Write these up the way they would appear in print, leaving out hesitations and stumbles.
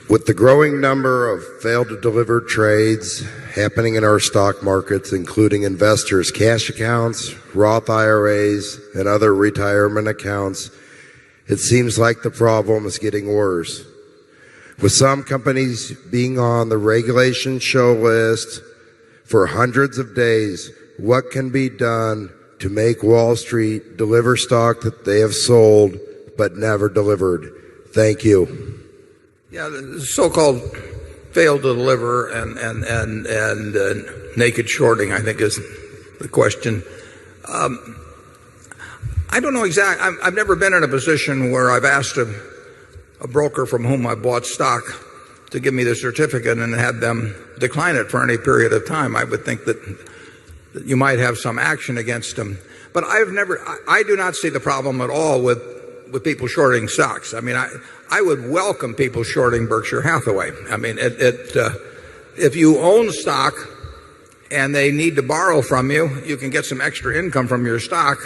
With the growing number of failed-to-deliver trades happening in our stock markets, including investors' cash accounts, Roth IRAs, and other retirement accounts, it seems like the problem is getting worse. With some companies being on the Regulation SHO list for hundreds of days, what can be done to make Wall Street deliver stock that they have sold but never delivered? Thank you. Yeah, the so-called failed to deliver and naked shorting, I think, is the question. I don't know exactly. I've never been in a position where I've asked a broker from whom I bought stock to give me the certificate and had them decline it for any period of time. I would think that you might have some action against them. But I do not see the problem at all with people shorting stocks. I mean, I would welcome people shorting Berkshire Hathaway. I mean, if you own stock and they need to borrow from you, you can get some extra income from your stock.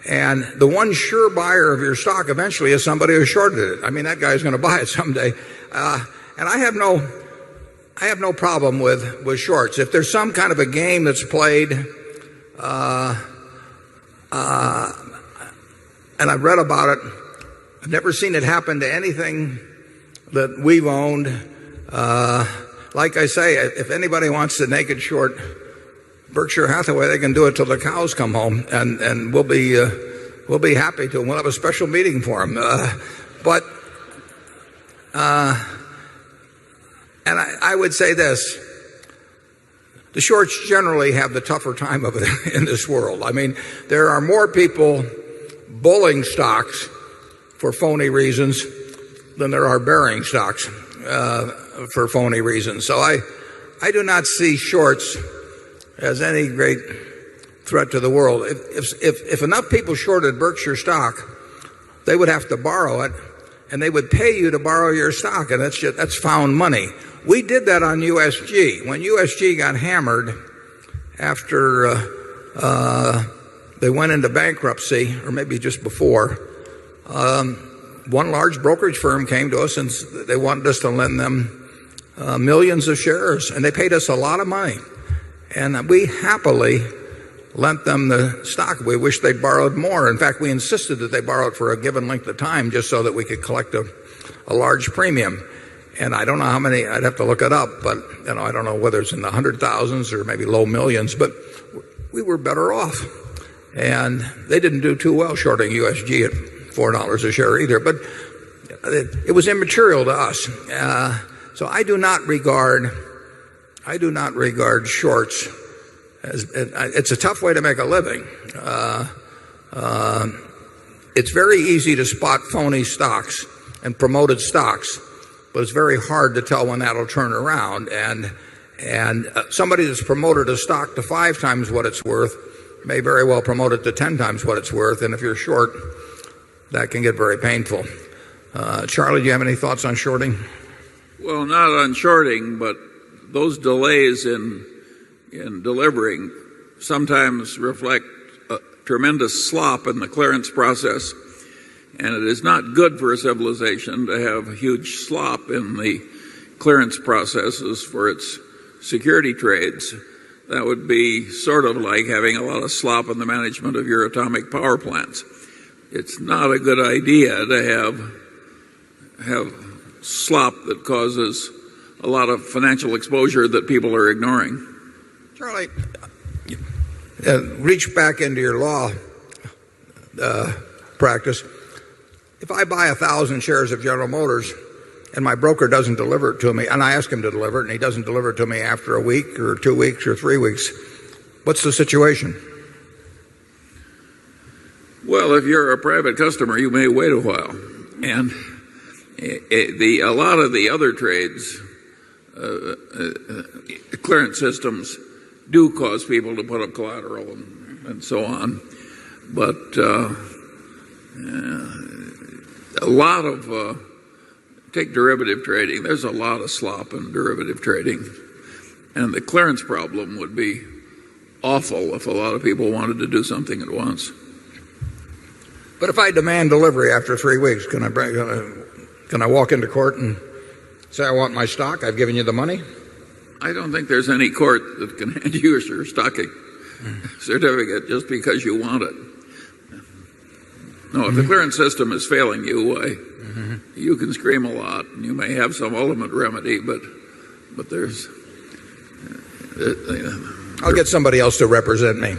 And the one sure buyer of your stock eventually is somebody who shorted it. I mean, that guy's going to buy it someday. And I have no problem with shorts. If there's some kind of a game that's played, and I've read about it, I've never seen it happen to anything that we've owned. Like I say, if anybody wants to naked short Berkshire Hathaway, they can do it till the cows come home, and we'll be happy to. We'll have a special meeting for them. And I would say this: the shorts generally have the tougher time of it in this world. I mean, there are more people bulling stocks for phony reasons than there are bearing stocks for phony reasons. So I do not see shorts as any great threat to the world. If enough people shorted Berkshire stock, they would have to borrow it, and they would pay you to borrow your stock, and that's found money. We did that on USG. When USG got hammered after they went into bankruptcy, or maybe just before, one large brokerage firm came to us and they wanted us to lend them millions of shares, and they paid us a lot of money. And we happily lent them the stock. We wish they'd borrowed more. In fact, we insisted that they borrowed for a given length of time just so that we could collect a large premium. And I don't know how many, I'd have to look it up, but I don't know whether it's in the hundred thousands or maybe low millions, but we were better off. And they didn't do too well shorting USG at $4 a share either, but it was immaterial to us. So I do not regard shorts as, it's a tough way to make a living. It's very easy to spot phony stocks and promoted stocks, but it's very hard to tell when that'll turn around. And somebody that's promoted a stock to 5 times what it's worth may very well promote it to 10 times what it's worth. And if you're short, that can get very painful. Charlie, do you have any thoughts on shorting? Well, not on shorting, but those delays in delivering sometimes reflect a tremendous slop in the clearance process. And it is not good for a civilization to have huge slop in the clearance processes for its security trades. That would be sort of like having a lot of slop in the management of your atomic power plants. It's not a good idea to have slop that causes a lot of financial exposure that people are ignoring. Charlie, reach back into your law practice. If I buy 1,000 shares of General Motors and my broker doesn't deliver it to me, and I ask him to deliver it, and he doesn't deliver it to me after a week or 2 weeks or 3 weeks, what's the situation? Well, if you're a private customer, you may wait a while. And a lot of the other trades, clearance systems do cause people to put up collateral and so on. But a lot of take derivative trading. There's a lot of slop in derivative trading, and the clearance problem would be awful if a lot of people wanted to do something at once. But if I demand delivery after 3 weeks, can I walk into court and Say, I want my stock. I've given you the money. I don't think there's any court that can hand you your stock certificate just because you want it. No, if the clearance system is failing you, why, you can scream a lot, and you may have some ultimate remedy, but there's... I'll get somebody else to represent me.